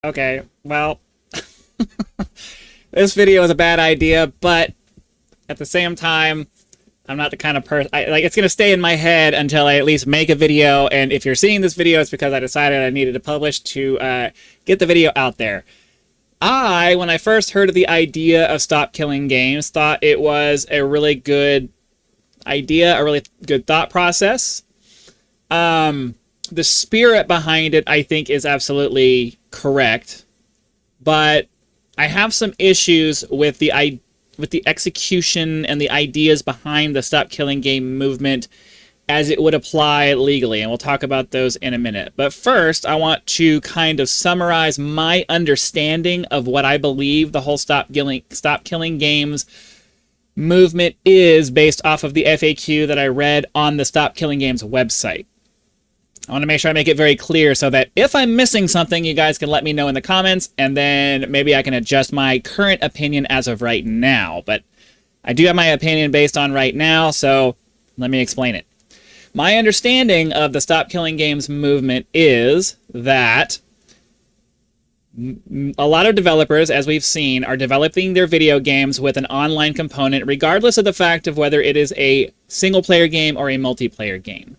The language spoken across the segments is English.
Okay, well, this video is a bad idea, but at the same time, I'm not the kind of person, like, it's going to stay in my head until I at least make a video, and if you're seeing this video, it's because I decided I needed to publish to get the video out there. When I first heard of the idea of stop killing games, thought it was a really good idea, a really good thought process. The spirit behind it, I think, is absolutely correct, but I have some issues with the execution and the ideas behind the stop killing game movement as it would apply legally, and we'll talk about those in a minute. But first, I want to kind of summarize my understanding of what I believe the whole stop killing games movement is based off of the FAQ that I read on the Stop Killing Games website. I want to make sure I make it very clear so that if I'm missing something, you guys can let me know in the comments, and then maybe I can adjust my current opinion as of right now. But I do have my opinion based on right now, so let me explain it. My understanding of the Stop Killing Games movement is that a lot of developers, as we've seen, are developing their video games with an online component, regardless of the fact of whether it is a single-player game or a multiplayer game.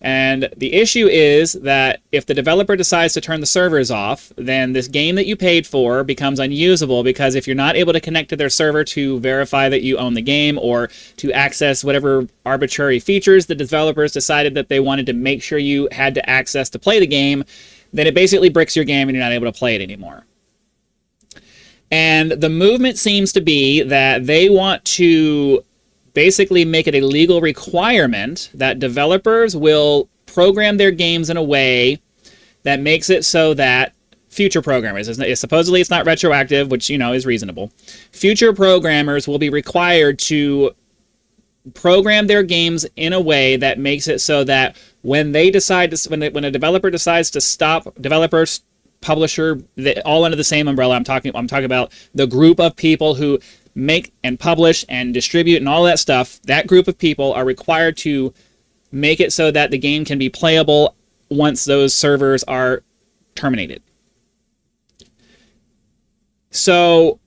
And the issue is that if the developer decides to turn the servers off, then this game that you paid for becomes unusable, because if you're not able to connect to their server to verify that you own the game or to access whatever arbitrary features the developers decided that they wanted to make sure you had to access to play the game, then it basically bricks your game and you're not able to play it anymore. And the movement seems to be that they want to basically make it a legal requirement that developers will program their games in a way that makes it so that future programmers, supposedly it's not retroactive, which, you know, is reasonable. Future programmers will be required to program their games in a way that makes it so that when they decide to, when a developer decides to stop, developers, publisher, all under the same umbrella. I'm talking about the group of people who make and publish and distribute and all that stuff. That group of people are required to make it so that the game can be playable once those servers are terminated. So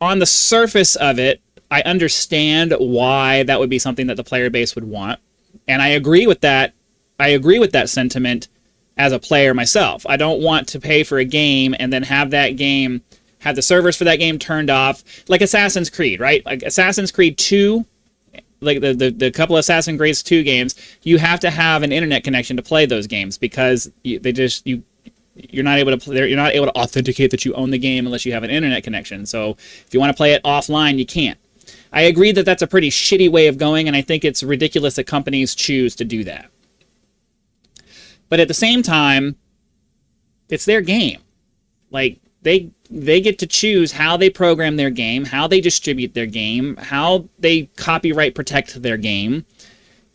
on the surface of it, I understand why that would be something that the player base would want, and I agree with that. I agree with that sentiment as a player myself. I don't want to pay for a game and then have that game, have the servers for that game turned off, like Assassin's Creed, right? Like Assassin's Creed 2, like the couple of Assassin's Creed 2 games, you have to have an internet connection to play those games, because you're not able to authenticate that you own the game unless you have an internet connection. So if you want to play it offline, you can't. I agree that that's a pretty shitty way of going, and I think it's ridiculous that companies choose to do that. But at the same time, it's their game. Like, they get to choose how they program their game, how they distribute their game, how they copyright protect their game.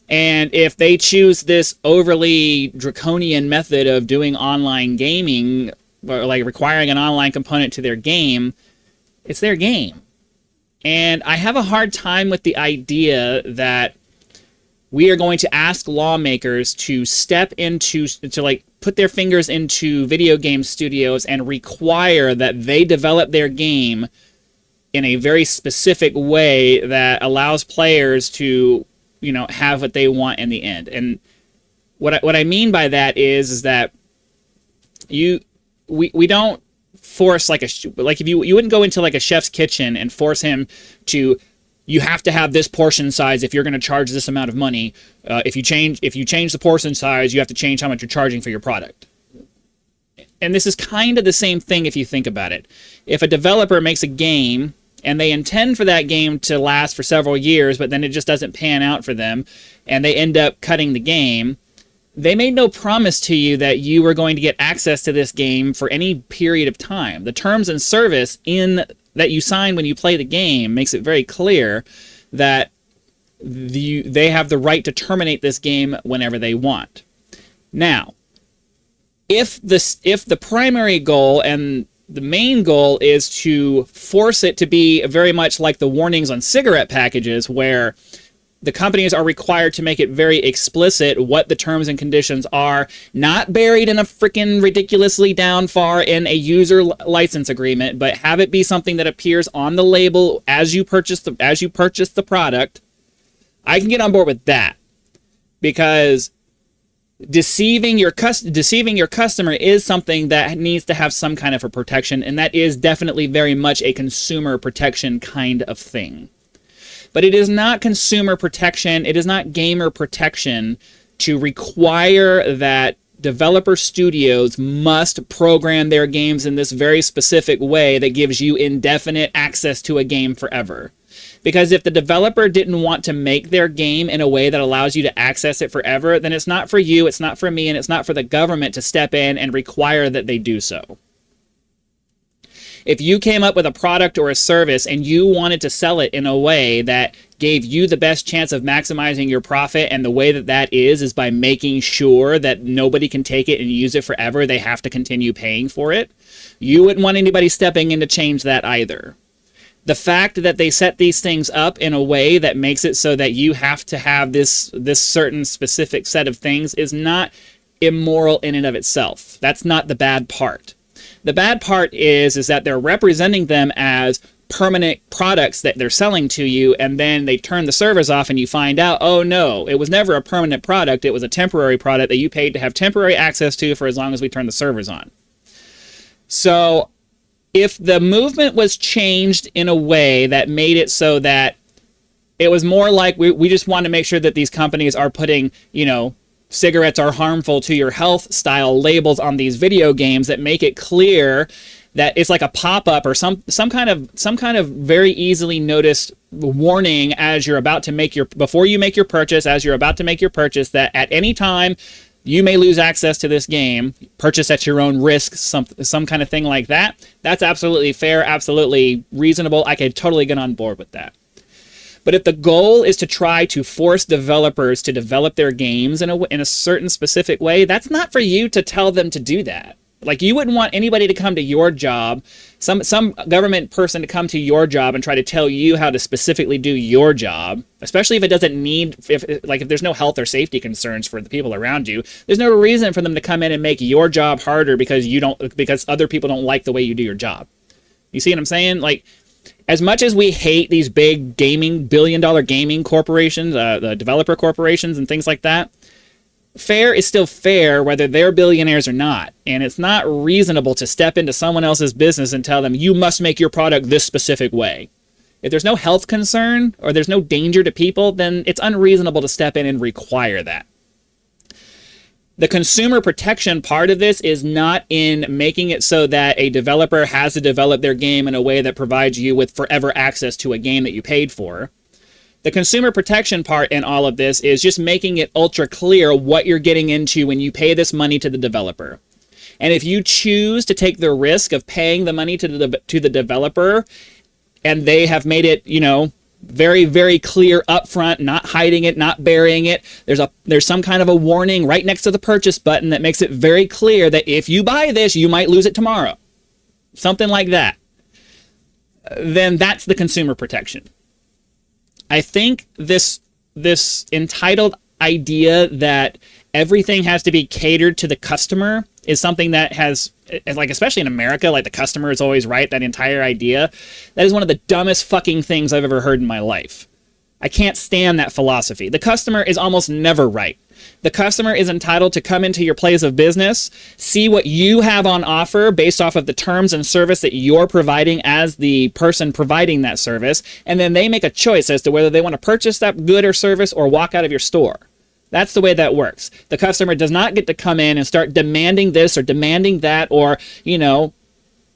And if they choose this overly draconian method of doing online gaming, or like requiring an online component to their game, it's their game. And I have a hard time with the idea that we are going to ask lawmakers to step into, to like put their fingers into video game studios and require that they develop their game in a very specific way that allows players to, you know, have what they want in the end. And what I mean by that is that we don't force like if you wouldn't go into like a chef's kitchen and force him to, you have to have this portion size if you're going to charge this amount of money. If you change the portion size, you have to change how much you're charging for your product. And this is kind of the same thing if you think about it. If a developer makes a game and they intend for that game to last for several years, but then it just doesn't pan out for them, and they end up cutting the game, they made no promise to you that you were going to get access to this game for any period of time. The terms and service that you sign when you play the game makes it very clear that they have the right to terminate this game whenever they want. Now, if the primary goal and the main goal is to force it to be very much like the warnings on cigarette packages, where The companies are required to make it very explicit what the terms and conditions are, not buried in a freaking ridiculously down far in a user license agreement, but have it be something that appears on the label as you purchase the product. I can get on board with that, because deceiving your customer is something that needs to have some kind of a protection, and that is definitely very much a consumer protection kind of thing. But it is not consumer protection, it is not gamer protection to require that developer studios must program their games in this very specific way that gives you indefinite access to a game forever. Because if the developer didn't want to make their game in a way that allows you to access it forever, then it's not for you, it's not for me, and it's not for the government to step in and require that they do so. If you came up with a product or a service and you wanted to sell it in a way that gave you the best chance of maximizing your profit, and the way that that is by making sure that nobody can take it and use it forever, they have to continue paying for it, you wouldn't want anybody stepping in to change that either. The fact that they set these things up in a way that makes it so that you have to have this certain specific set of things is not immoral in and of itself. That's not the bad part. The bad part is that they're representing them as permanent products that they're selling to you, and then they turn the servers off and you find out, oh no, it was never a permanent product, it was a temporary product that you paid to have temporary access to for as long as we turn the servers on. So if the movement was changed in a way that made it so that it was more like we just want to make sure that these companies are putting, cigarettes are harmful to your health style labels on these video games that make it clear that it's like a pop-up or some kind of very easily noticed warning as you're about to before you make your purchase, as you're about to make your purchase, that at any time you may lose access to this game, purchase at your own risk, some kind of thing like that. That's absolutely fair, absolutely reasonable. I could totally get on board with that. But if the goal is to try to force developers to develop their games in a certain specific way, that's not for you to tell them to do that. Like, you wouldn't want anybody to come to your job, some government person to come to your job and try to tell you how to specifically do your job, especially if it doesn't need, if there's no health or safety concerns for the people around you. There's no reason for them to come in and make your job harder because other people don't like the way you do your job. You see what I'm saying? Like, as much as we hate these big billion-dollar gaming corporations, the developer corporations and things like that, fair is still fair whether they're billionaires or not. And it's not reasonable to step into someone else's business and tell them, you must make your product this specific way. If there's no health concern or there's no danger to people, then it's unreasonable to step in and require that. The consumer protection part of this is not in making it so that a developer has to develop their game in a way that provides you with forever access to a game that you paid for. The consumer protection part in all of this is just making it ultra clear what you're getting into when you pay this money to the developer. And if you choose to take the risk of paying the money to the developer, and they have made it, very, very clear up front, not hiding it, not burying it. There's some kind of a warning right next to the purchase button that makes it very clear that if you buy this, you might lose it tomorrow. Something like that. Then that's the consumer protection. I think this entitled idea that everything has to be catered to the customer is something that has, especially in America, the customer is always right, that entire idea, that is one of the dumbest fucking things I've ever heard in my life. I can't stand that philosophy. The customer is almost never right. The customer is entitled to come into your place of business, see what you have on offer based off of the terms and service that you're providing as the person providing that service, and then they make a choice as to whether they want to purchase that good or service or walk out of your store. That's the way that works. The customer does not get to come in and start demanding this or demanding that or,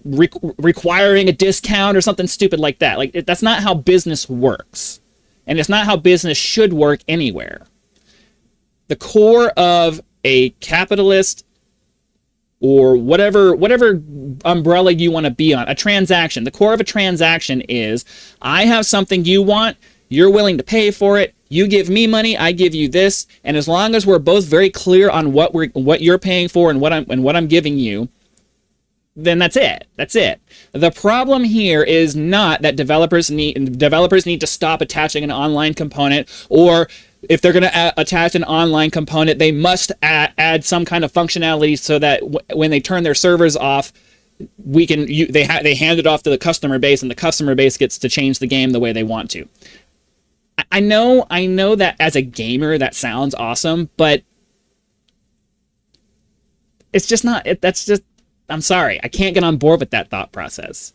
requiring a discount or something stupid like that. That's not how business works. And it's not how business should work anywhere. The core of a capitalist or whatever umbrella you want to be on, a transaction, the core of a transaction is, I have something you want, you're willing to pay for it, you give me money, I give you this, and as long as we're both very clear on what you're paying for and what I'm giving you, then that's it. That's it. The problem here is not that developers need to stop attaching an online component, or if they're going to attach an online component, they must add some kind of functionality so that when they turn their servers off, they hand it off to the customer base, and the customer base gets to change the game the way they want to. I know that as a gamer that sounds awesome, but it's just not. I'm sorry, I can't get on board with that thought process.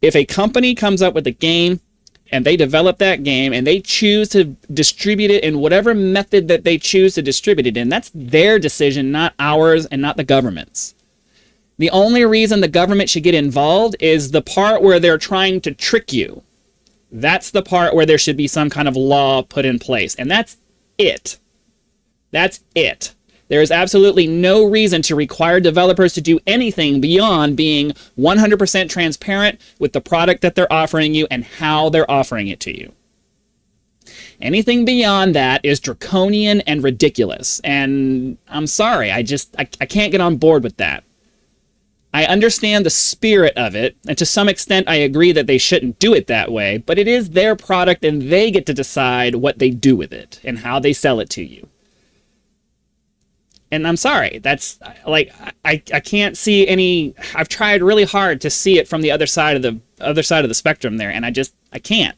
If a company comes up with a game and they develop that game and they choose to distribute it in whatever method that they choose to distribute it in, that's their decision, not ours and not the government's. The only reason the government should get involved is the part where they're trying to trick you. That's the part where there should be some kind of law put in place. And that's it. That's it. There is absolutely no reason to require developers to do anything beyond being 100% transparent with the product that they're offering you and how they're offering it to you. Anything beyond that is draconian and ridiculous. And I'm sorry, I can't get on board with that. I understand the spirit of it, and to some extent I agree that they shouldn't do it that way, but it is their product and they get to decide what they do with it and how they sell it to you. And I'm sorry, that's like, I can't see any. I've tried really hard to see it from the other side of the spectrum there, and I can't,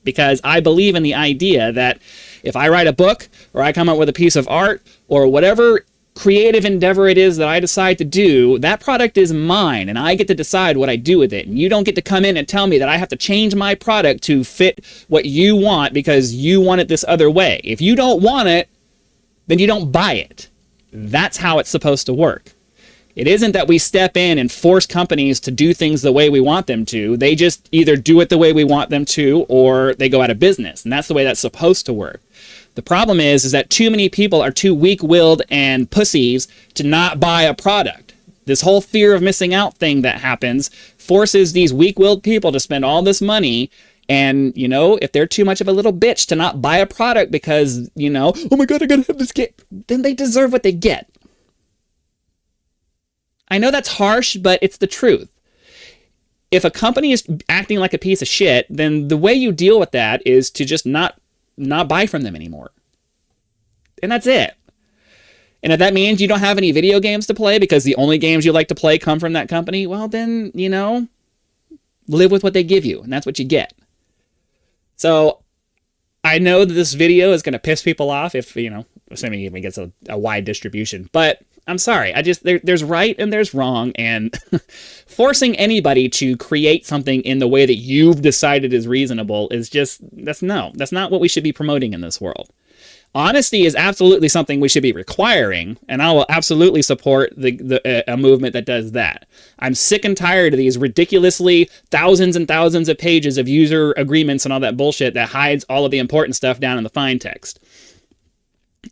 because I believe in the idea that if I write a book or I come up with a piece of art or whatever creative endeavor it is that I decide to do, that product is mine and I get to decide what I do with it. And you don't get to come in and tell me that I have to change my product to fit what you want because you want it this other way. If you don't want it, then you don't buy it. That's how it's supposed to work. It isn't that we step in and force companies to do things the way we want them to. They just either do it the way we want them to, or they go out of business. And that's the way that's supposed to work. The problem is that too many people are too weak-willed and pussies to not buy a product. This whole fear of missing out thing that happens forces these weak-willed people to spend all this money. And, if they're too much of a little bitch to not buy a product because, oh my God, I gotta have this game, then they deserve what they get. I know that's harsh, but it's the truth. If a company is acting like a piece of shit, then the way you deal with that is to just not buy from them anymore. And that's it. And if that means you don't have any video games to play because the only games you like to play come from that company, well then, live with what they give you, and that's what you get. So I know that this video is going to piss people off if, assuming it even gets a wide distribution. But I'm sorry. There's right and there's wrong. And forcing anybody to create something in the way that you've decided is reasonable is that's not what we should be promoting in this world. Honesty is absolutely something we should be requiring, and I will absolutely support a movement that does that. I'm sick and tired of these ridiculously thousands and thousands of pages of user agreements and all that bullshit that hides all of the important stuff down in the fine text.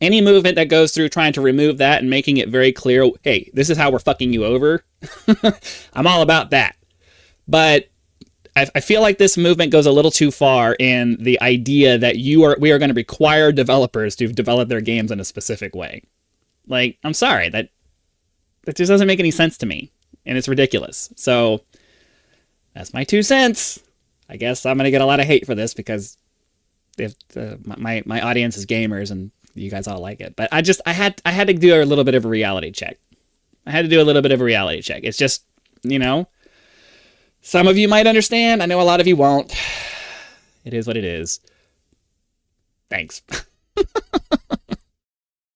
Any movement that goes through trying to remove that and making it very clear, hey, this is how we're fucking you over, I'm all about that. But I feel like this movement goes a little too far in the idea that we are going to require developers to develop their games in a specific way. Like, I'm sorry, that just doesn't make any sense to me, and it's ridiculous. So that's my 2 cents. I guess I'm going to get a lot of hate for this because if my audience is gamers and you guys all like it. But I had to do a little bit of a reality check. It's just, some of you might understand. I know a lot of you won't. It is what it is. Thanks.